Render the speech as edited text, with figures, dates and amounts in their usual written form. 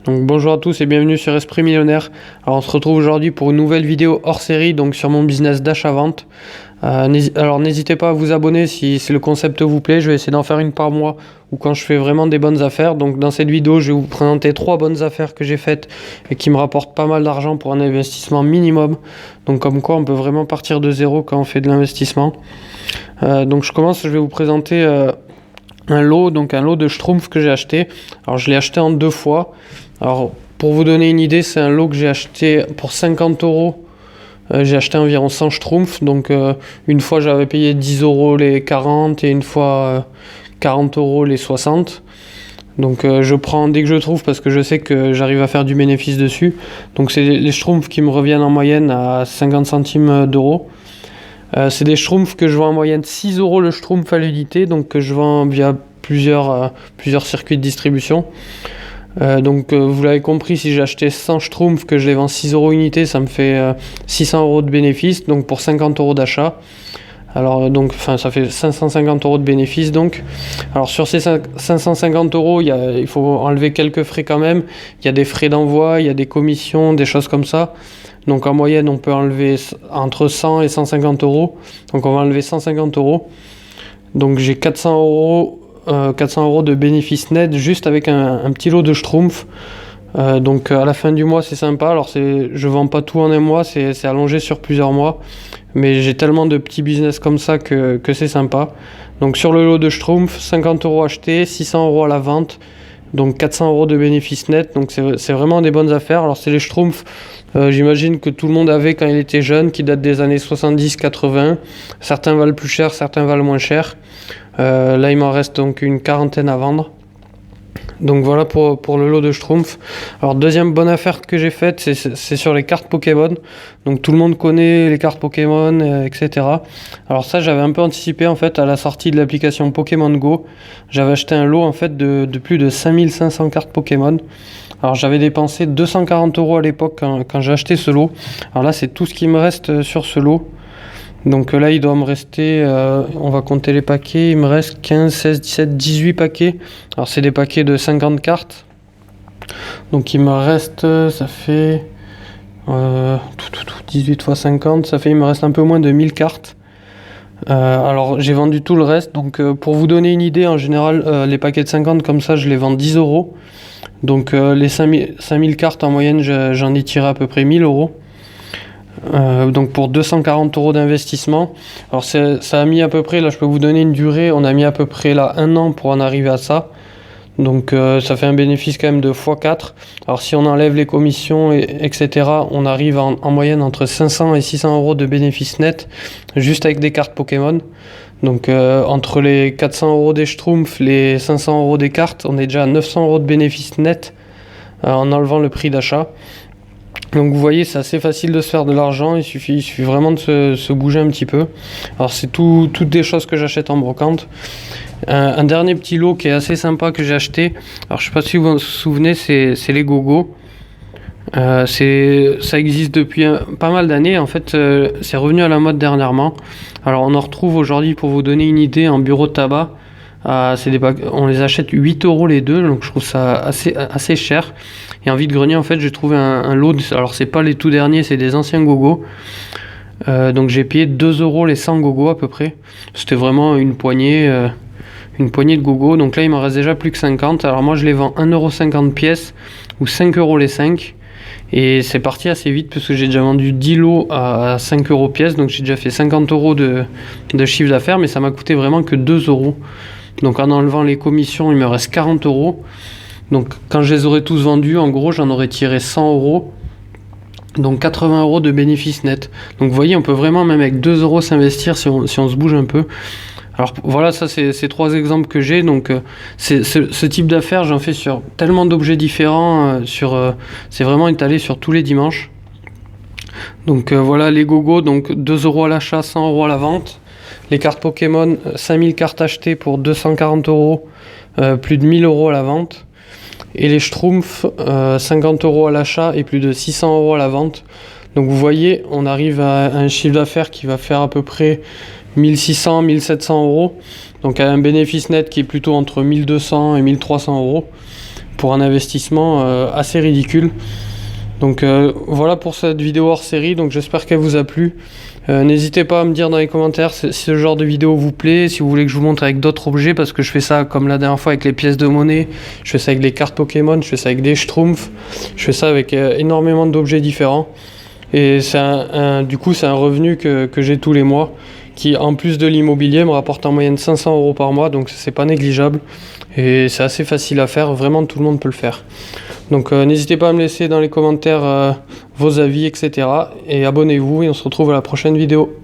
Donc bonjour à tous et bienvenue sur Esprit Millionnaire. Alors on se retrouve aujourd'hui pour une nouvelle vidéo hors série donc sur mon business d'achat-vente. Alors n'hésitez pas à vous abonner si le concept vous plaît. Je vais essayer d'en faire une par mois ou quand je fais vraiment des bonnes affaires. Donc dans cette vidéo je vais vous présenter 3 bonnes affaires que j'ai faites et qui me rapportent pas mal d'argent pour un investissement minimum. Donc comme quoi on peut vraiment partir de zéro quand on fait de l'investissement. Donc je vais vous présenter un lot de Schtroumpfs que j'ai acheté. Alors je l'ai acheté en 2 fois. Alors pour vous donner une idée, c'est un lot que j'ai acheté pour 50 euros. J'ai acheté environ 100 Schtroumpfs. Donc une fois j'avais payé 10 euros les 40 et une fois 40 euros les 60. Donc je prends dès que je trouve parce que je sais que j'arrive à faire du bénéfice dessus. Donc c'est les Schtroumpfs qui me reviennent en moyenne à 50 centimes d'euros. C'est des Schtroumpfs que je vends en moyenne 6 euros le Schtroumpf à l'unité, donc que je vends via plusieurs circuits de distribution. Vous l'avez compris, si j'ai acheté 100 Schtroumpfs que je les vends 6 euros unité, ça me fait 600 euros de bénéfice, donc pour 50 euros d'achat. Ça fait 550 euros de bénéfice donc. Alors sur ces 550 euros, il faut enlever quelques frais quand même. Il y a des frais d'envoi, il y a des commissions, des choses comme ça. Donc en moyenne, on peut enlever entre 100 et 150 euros. Donc on va enlever 150 euros. Donc j'ai 400 euros de bénéfice net juste avec un petit lot de Schtroumpfs. Donc à la fin du mois, c'est sympa. Alors je vends pas tout en un mois, c'est allongé sur plusieurs mois. Mais j'ai tellement de petits business comme ça que c'est sympa. Donc sur le lot de Schtroumpfs, 50 euros achetés, 600 euros à la vente. Donc 400 euros de bénéfice net. Donc c'est vraiment des bonnes affaires. Alors c'est les Schtroumpfs. J'imagine que tout le monde avait quand il était jeune, qui datent des années 70-80. Certains valent plus cher, certains valent moins cher. Là, il m'en reste donc une quarantaine à vendre. Donc voilà pour le lot de Schtroumpfs. Alors deuxième bonne affaire que j'ai faite, c'est sur les cartes Pokémon. Donc tout le monde connaît les cartes Pokémon, etc. Alors ça, j'avais un peu anticipé en fait à la sortie de l'application Pokémon Go. J'avais acheté un lot en fait de plus de 5500 cartes Pokémon. Alors j'avais dépensé 240 euros à l'époque quand j'ai acheté ce lot. Alors là, c'est tout ce qui me reste sur ce lot. Donc là, il doit me rester, on va compter les paquets, il me reste 15, 16, 17, 18 paquets. Alors c'est des paquets de 50 cartes. Donc il me reste, ça fait 18 x 50, il me reste un peu moins de 1000 cartes. Alors j'ai vendu tout le reste. Donc pour vous donner une idée, en général, les paquets de 50 comme ça, je les vends 10 euros. Donc les 5000 cartes en moyenne, j'en ai tiré à peu près 1000 euros. Donc pour 240 euros d'investissement. Alors ça a mis à peu près, là je peux vous donner une durée, on a mis à peu près là 1 an pour en arriver à ça. Donc ça fait un bénéfice quand même de x4. Alors si on enlève les commissions etc, on arrive en moyenne entre 500 et 600 euros de bénéfice net juste avec des cartes Pokémon. Donc entre les 400 euros des Schtroumpfs, les 500 euros des cartes, on est déjà à 900 euros de bénéfice net en enlevant le prix d'achat. Donc vous voyez, c'est assez facile de se faire de l'argent, il suffit vraiment de se bouger un petit peu. Alors c'est toutes des choses que j'achète en brocante. Un dernier petit lot qui est assez sympa que j'ai acheté, alors je sais pas si vous vous souvenez, c'est les Gogo. Ça existe depuis pas mal d'années, en fait c'est revenu à la mode dernièrement. Alors on en retrouve aujourd'hui, pour vous donner une idée, en bureau de tabac. On les achète 8 euros les deux, donc je trouve ça assez cher. Et en vide-grenier, en fait, j'ai trouvé un lot. Alors, c'est pas les tout derniers, c'est des anciens Gogo. Donc, j'ai payé 2 euros les 100 Gogo à peu près. C'était vraiment une poignée de Gogo. Donc là, il m'en reste déjà plus que 50. Alors, moi, je les vends 1,50€ pièce ou 5 euros les 5. Et c'est parti assez vite parce que j'ai déjà vendu 10 lots à 5 euros pièce. Donc, j'ai déjà fait 50 euros de chiffre d'affaires, mais ça m'a coûté vraiment que 2 euros. Donc en enlevant les commissions, il me reste 40 euros. Donc quand je les aurais tous vendus, en gros, j'en aurais tiré 100 euros. Donc 80 euros de bénéfice net. Donc vous voyez, on peut vraiment même avec 2 euros s'investir si on se bouge un peu. Alors voilà, ça c'est 3 exemples que j'ai. Donc ce type d'affaires, j'en fais sur tellement d'objets différents. C'est vraiment étalé sur tous les dimanches. Donc voilà les Gogo, donc 2 euros à l'achat, 100 euros à la vente. Les cartes Pokémon, 5000 cartes achetées pour 240 euros, plus de 1000 euros à la vente. Et les Schtroumpfs, 50 euros à l'achat et plus de 600 euros à la vente. Donc vous voyez, on arrive à un chiffre d'affaires qui va faire à peu près 1600-1700 euros. Donc à un bénéfice net qui est plutôt entre 1200 et 1300 euros. pour un investissement assez ridicule. Donc voilà pour cette vidéo hors série, donc j'espère qu'elle vous a plu. N'hésitez pas à me dire dans les commentaires si ce genre de vidéo vous plaît, si vous voulez que je vous montre avec d'autres objets, parce que je fais ça comme la dernière fois avec les pièces de monnaie, je fais ça avec les cartes Pokémon, je fais ça avec des Schtroumpfs, je fais ça avec énormément d'objets différents. Et du coup c'est un revenu que j'ai tous les mois, qui en plus de l'immobilier me rapporte en moyenne 500 € par mois, donc c'est pas négligeable. Et c'est assez facile à faire, vraiment tout le monde peut le faire. Donc n'hésitez pas à me laisser dans les commentaires vos avis, etc. Et abonnez-vous et on se retrouve à la prochaine vidéo.